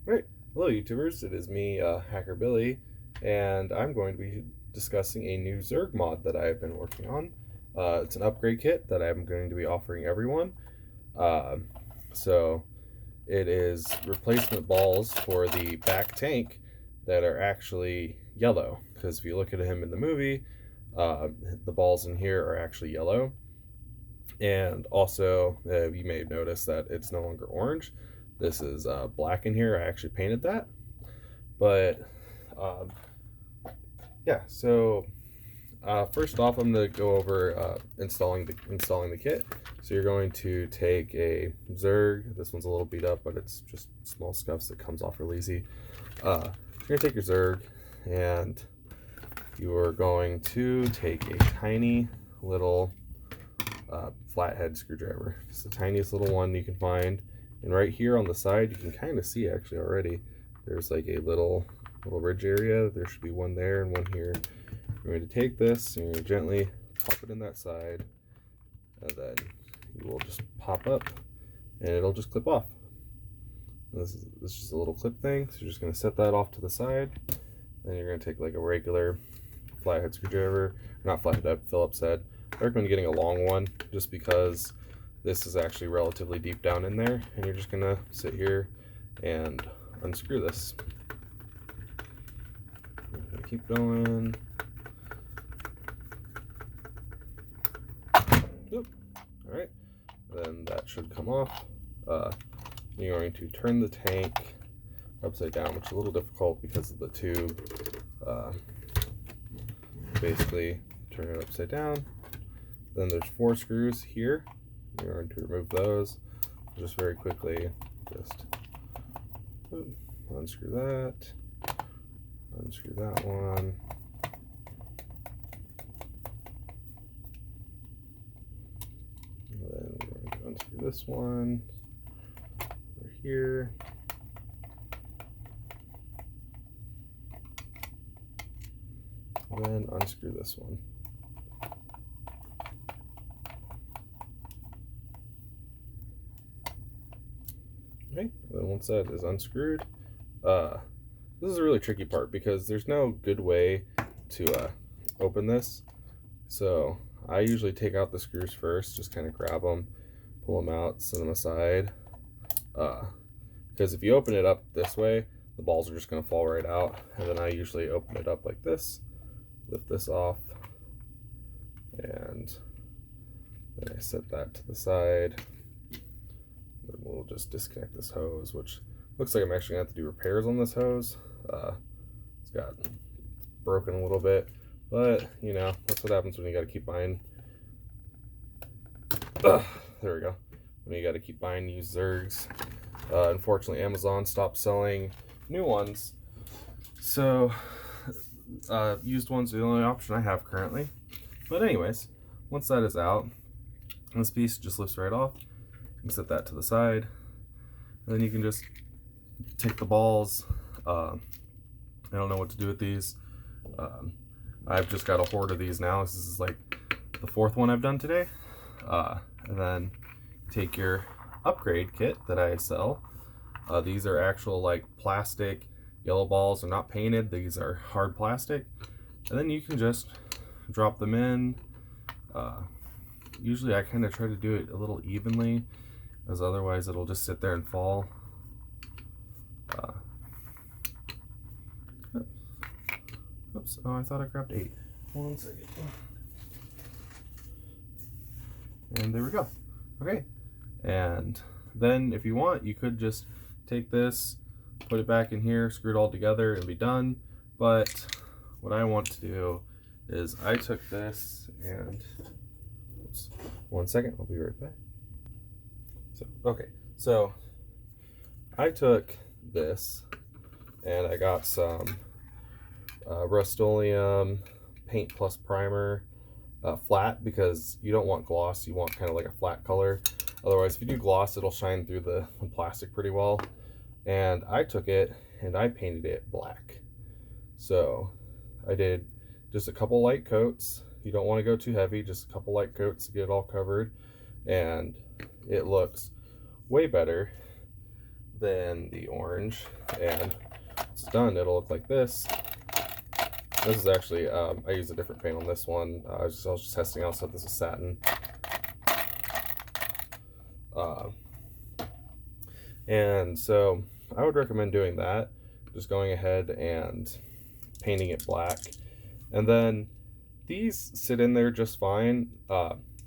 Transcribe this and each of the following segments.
Right. Hello, YouTubers. It is me, Hacker Billy, and I'm going to be discussing a new Zurg mod that I have been working on. It's an upgrade kit that I'm going to be offering everyone. Uh, so it is replacement balls for the back tank that are actually yellow. Because if you look at him in the movie, the balls in here are actually yellow. And also, you may have noticed that it's no longer orange. This is black in here. I actually painted that. But um, yeah, so first off, I'm going to go over installing the kit. So you're going to take a Zurg. This one's a little beat up, but it's just small scuffs that comes off real easy. You're going to take your Zurg, and you are going to take a tiny little flathead screwdriver. It's the tiniest little one you can find. And right here on the side, you can kind of see actually already, there's like a little ridge area. There should be one there and one here. You're going to take this and you're gently pop it in that side, and then you will just pop up and it'll just clip off. This is just a little clip thing, so you're just going to set that off to the side. Then you're going to take like a regular flathead screwdriver, not flathead, Phillips head. I recommend getting a long one just because this is actually relatively deep down in there, and you're just gonna sit here and unscrew this. Keep going. Oop. All right, then that should come off. You're going to turn the tank upside down, which is a little difficult because of the tube. Basically, turn it upside down. Then there's 4 screws here. You're going to remove those. Just very quickly, just unscrew that, unscrew that one. And then we're going to unscrew this one over here. And then unscrew this one. Okay, then once that is unscrewed, this is a really tricky part because there's no good way to open this. So I usually take out the screws first, just kind of grab them, pull them out, set them aside. Because if you open it up this way, the balls are just going to fall right out. And then I usually open it up like this, lift this off, and then I set that to the side. Then we'll just disconnect this hose, which looks like I'm actually going to have to do repairs on this hose. It's broken a little bit, but you know, that's what happens when you got to keep buying. There we go. When you got to keep buying used Zurgs. Unfortunately, Amazon stopped selling new ones, so used ones are the only option I have currently. But anyways, once that is out, this piece just lifts right off. You can set that to the side, and then you can just take the balls. I don't know what to do with these. I've just got a hoard of these now. This is like the 4th one I've done today. And then take your upgrade kit that I sell. These are actual like plastic yellow balls. They're not painted. These are hard plastic. And then you can just drop them in. Usually I kind of try to do it a little evenly, as otherwise it'll just sit there and fall. Oops, oh, I thought I grabbed 8. 1 second. And there we go. Okay, and then if you want, you could just take this, put it back in here, screw it all together, and be done. But what I want to do is I took this and, oops, 1 second, I'll be right back. So I took this and I got some Rust-Oleum paint plus primer, flat, because you don't want gloss, you want kind of like a flat color. Otherwise, if you do gloss, it'll shine through the plastic pretty well. And I took it and I painted it black. So I did just a couple light coats. You don't want to go too heavy, just a couple light coats to get it all covered. And it looks way better then the orange, and when it's done, it'll look like this. This is actually, I used a different paint on this one. I was just testing out, so this is satin. And so I would recommend doing that, just going ahead and painting it black. And then these sit in there just fine.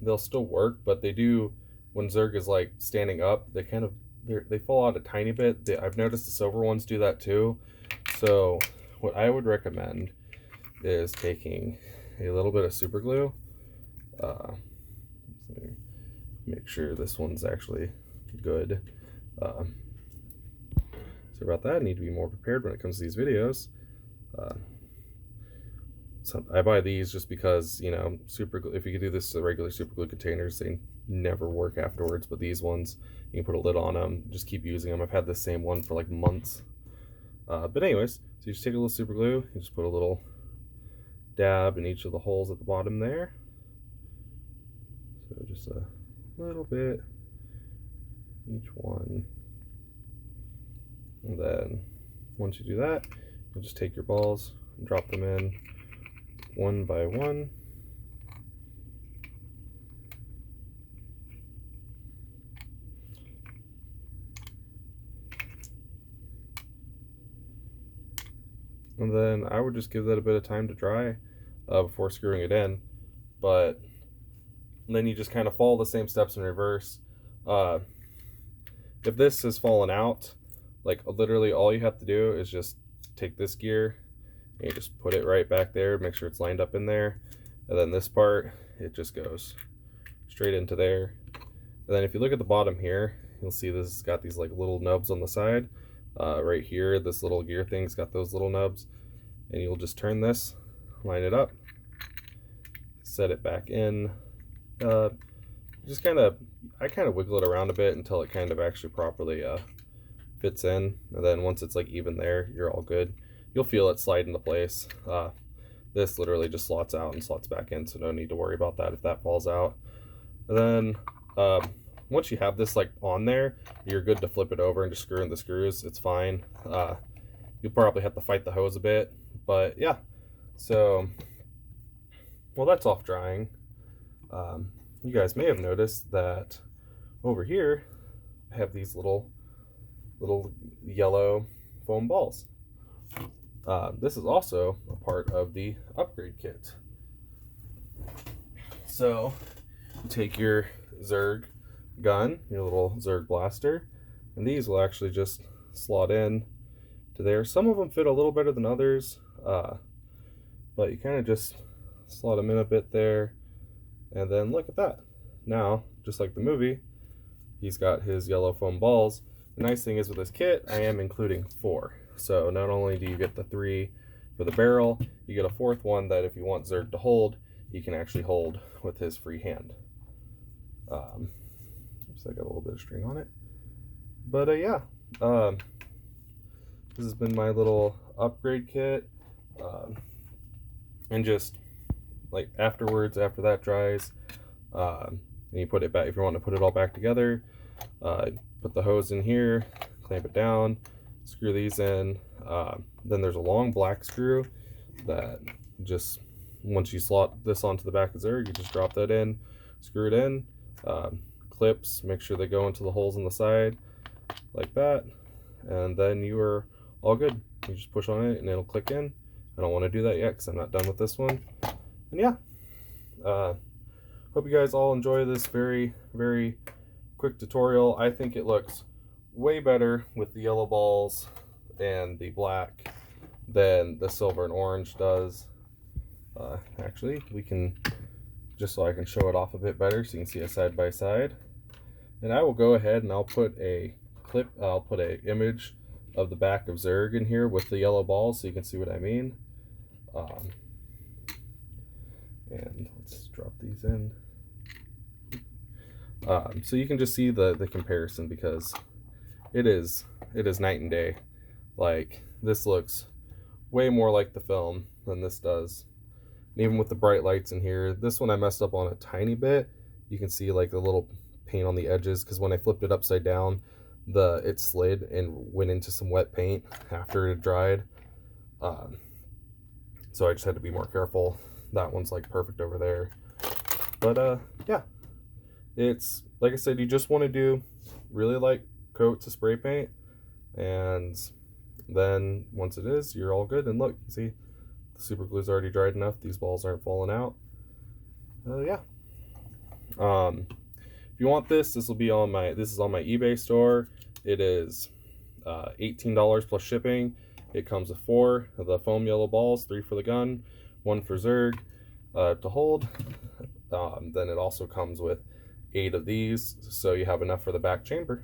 They'll still work, but they do, when Zurg is like standing up, they fall out a tiny bit. I've noticed the silver ones do that too. So what I would recommend is taking a little bit of super glue. Make sure this one's actually good. Sorry about that. I need to be more prepared when it comes to these videos. So I buy these just because, you know, super glue, if you could do this to regular super glue containers, they never work afterwards. But these ones, you can put a lid on them, just keep using them. I've had the same one for like months. But anyways, so you just take a little super glue, you just put a little dab in each of the holes at the bottom there. So just a little bit each one. And then once you do that, you'll just take your balls and drop them in one by one. And then I would just give that a bit of time to dry before screwing it in. But then you just kind of follow the same steps in reverse. If this has fallen out, like literally all you have to do is just take this gear and you just put it right back there, make sure it's lined up in there. And then this part, it just goes straight into there. And then if you look at the bottom here, you'll see this has got these like little nubs on the side. Right here, this little gear thing's got those little nubs. And you'll just turn this, line it up, set it back in. Just I kind of wiggle it around a bit until it kind of actually properly fits in. And then once it's like even there, you're all good. You'll feel it slide into place. This literally just slots out and slots back in, so no need to worry about that if that falls out. And then once you have this like on there, you're good to flip it over and just screw in the screws. It's fine. You'll probably have to fight the hose a bit, but yeah. So, well, that's off drying. You guys may have noticed that over here I have these little yellow foam balls. This is also a part of the upgrade kit. So you take your Zurg gun, your little Zurg blaster, and these will actually just slot in to there. Some of them fit a little better than others, but you kind of just slot them in a bit there, and then look at that. Now, just like the movie, he's got his yellow foam balls. The nice thing is with this kit, I am including 4. So not only do you get the 3 for the barrel, you get a 4th one that if you want Zurg to hold, he can actually hold with his free hand. Oops, I got a little bit of string on it. But yeah, this has been my little upgrade kit. And just like afterwards, after that dries, and you put it back, if you want to put it all back together, put the hose in here, clamp it down, screw these in. Then there's a long black screw that just, once you slot this onto the back of Zurg, you just drop that in, screw it in, clips, make sure they go into the holes on the side like that, and then you are all good. You just push on it and it'll click in. I don't want to do that yet because I'm not done with this one. And yeah, hope you guys all enjoy this very, very quick tutorial. I think it looks way better with the yellow balls and the black than the silver and orange does. Actually, we can, just so I can show it off a bit better so you can see it side by side. And I will go ahead and I'll put a image of the back of Zurg in here with the yellow balls so you can see what I mean. And let's drop these in. So you can just see the comparison, because it is night and day. Like, this looks way more like the film than this does. And even with the bright lights in here, this one I messed up on a tiny bit. You can see like the little paint on the edges, because when I flipped it upside down, it slid and went into some wet paint after it dried. So I just had to be more careful. That one's like perfect over there. But yeah, it's like I said, you just want to do really light coats of spray paint, and then once it is, you're all good. And look, you see the super glue's already dried enough. These balls aren't falling out. Yeah. If you want this will be on my eBay store. It is $18 plus shipping. It comes with 4 of the foam yellow balls, 3 for the gun, 1 for Zurg to hold. Then it also comes with 8 of these, so you have enough for the back chamber.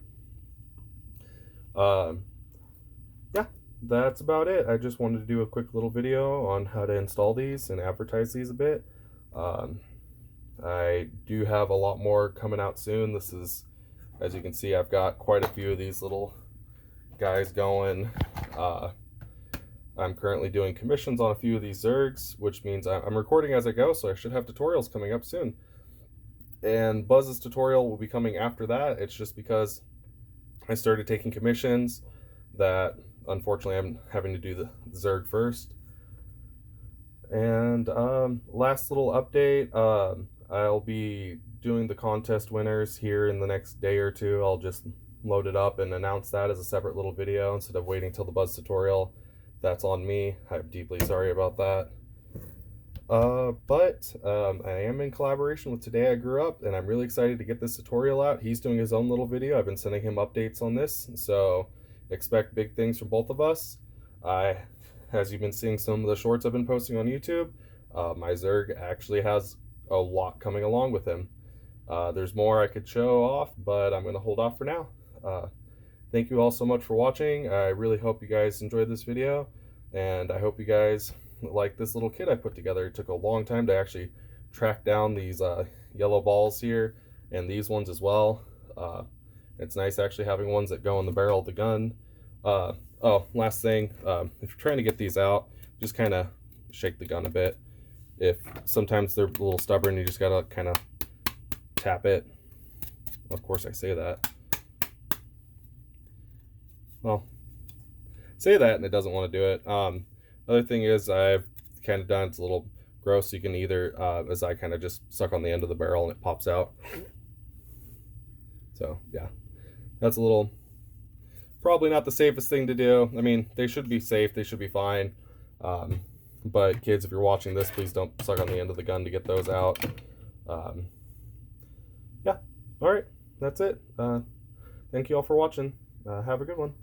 Yeah, that's about it. I just wanted to do a quick little video on how to install these and advertise these a bit. I do have a lot more coming out soon. This is, as you can see, I've got quite a few of these little guys going. I'm currently doing commissions on a few of these Zurgs, which means I'm recording as I go, so I should have tutorials coming up soon. And Buzz's tutorial will be coming after that. It's just because I started taking commissions that unfortunately I'm having to do the Zurg first. And last little update, I'll be doing the contest winners here in the next day or two. I'll just load it up and announce that as a separate little video instead of waiting till the Buzz tutorial. That's on me. I'm deeply sorry about that. But I am in collaboration with Today I Grew Up, and I'm really excited to get this tutorial out. He's doing his own little video. I've been sending him updates on this, so expect big things from both of us. As you've been seeing some of the shorts I've been posting on YouTube, my Zurg actually has a lot coming along with him. There's more I could show off, but I'm going to hold off for now. Thank you all so much for watching. I really hope you guys enjoyed this video, and I hope you guys like this little kit I put together. It took a long time to actually track down these yellow balls here, and these ones as well. It's nice actually having ones that go in the barrel of the gun. Oh, last thing, if you're trying to get these out, just kind of shake the gun a bit. If sometimes they're a little stubborn, you just gotta kind of tap it. Of course I say that. Well, say that and it doesn't want to do it. Other thing is I've kind of done, it's a little gross. You can either, as I kind of just suck on the end of the barrel and it pops out. So yeah, that's a little, probably not the safest thing to do. I mean, they should be safe, they should be fine. But kids, if you're watching this, please don't suck on the end of the gun to get those out. Yeah, all right, that's it. Thank you all for watching. Have a good one.